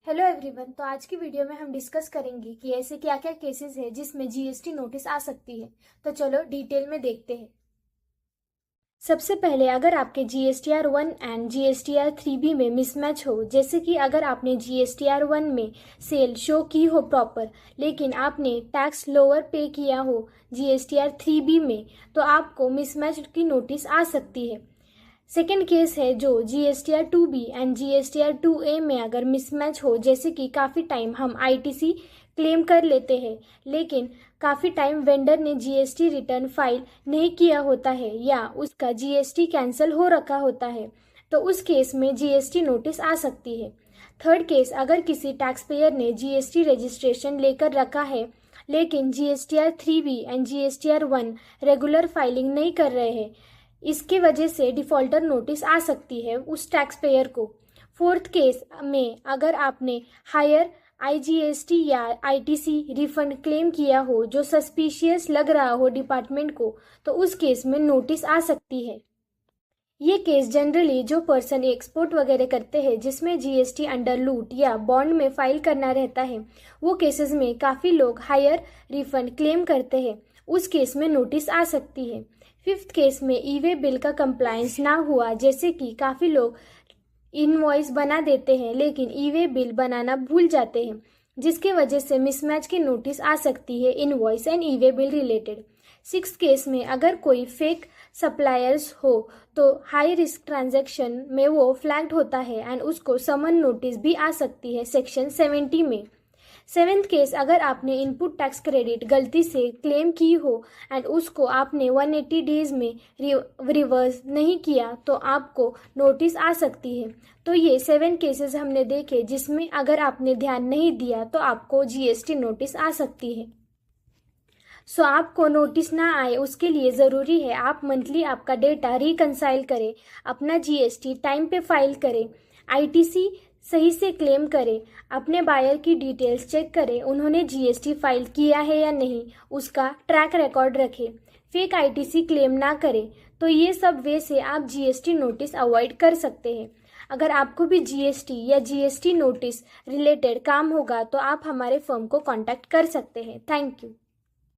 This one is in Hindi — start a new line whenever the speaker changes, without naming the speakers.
Hello everyone. तो आज की वीडियो में हम डिस्कस करेंगे कि ऐसे क्या क्या केसेस है जिसमें जीएसटी नोटिस आ सकती है। तो चलो डिटेल में देखते हैं। सबसे पहले अगर आपके GSTR 1 एंड GSTR 3B में मिसमैच हो, जैसे कि अगर आपने GSTR 1 में सेल शो की हो प्रॉपर लेकिन आपने टैक्स लोअर पे किया हो GSTR 3B में, तो आपको मिसमैच की नोटिस आ सकती है। सेकेंड केस है जो GSTR 2B and GSTR 2A में अगर मिसमैच हो, जैसे कि काफ़ी टाइम हम ITC क्लेम कर लेते हैं लेकिन काफ़ी टाइम वेंडर ने GST रिटर्न फाइल नहीं किया होता है या उसका GST कैंसिल हो रखा होता है, तो उस केस में GST नोटिस आ सकती है। थर्ड केस, अगर किसी टैक्स पेयर ने GST रजिस्ट्रेशन लेकर रखा है लेकिन GSTR 3B and GSTR 1 regular filing नहीं कर रहे हैं, इसके वजह से डिफ़ॉल्टर नोटिस आ सकती है उस टैक्स पेयर को। फोर्थ केस में अगर आपने हायर IGST या ITC रिफंड क्लेम किया हो जो सस्पिशियस लग रहा हो डिपार्टमेंट को, तो उस केस में नोटिस आ सकती है। ये केस जनरली जो पर्सन एक्सपोर्ट वगैरह करते हैं जिसमें GST अंडर लूट या बॉन्ड में फाइल करना रहता है, वो केसेस में काफ़ी लोग हायर रिफंड क्लेम करते हैं, उस केस में नोटिस आ सकती है। फिफ्थ केस में ई-वे बिल का कंप्लायंस ना हुआ, जैसे कि काफ़ी लोग इनवॉइस बना देते हैं लेकिन ई-वे बिल बनाना भूल जाते हैं, जिसके वजह से मिसमैच की नोटिस आ सकती है invoice and e-way bill related. Six case में अगर कोई फेक सप्लायर्स हो तो हाई रिस्क ट्रांजैक्शन में वो फ्लैग्ड होता है एंड उसको समन नोटिस भी आ सकती है सेक्शन 70 में। सेवेंथ केस, अगर आपने इनपुट टैक्स क्रेडिट गलती से क्लेम की हो एंड उसको आपने 180 डेज में रिवर्स नहीं किया तो आपको नोटिस आ सकती है। तो ये 7 केसेस हमने देखे जिसमें अगर आपने ध्यान नहीं दिया तो आपको GST नोटिस आ सकती है। सो आपको नोटिस ना आए उसके लिए ज़रूरी है आप मंथली आपका डेटा रिकंसाइल करें, अपना GST टाइम पे फाइल करें, ITC सही से क्लेम करें, अपने बायर की डिटेल्स चेक करें, उन्होंने GST फाइल किया है या नहीं, उसका ट्रैक रिकॉर्ड रखें, फेक ITC क्लेम ना करें। तो ये सब वे से आप GST नोटिस अवॉइड कर सकते हैं। अगर आपको भी GST या GST नोटिस रिलेटेड काम होगा तो आप हमारे फर्म को कांटेक्ट कर सकते हैं। Thank you.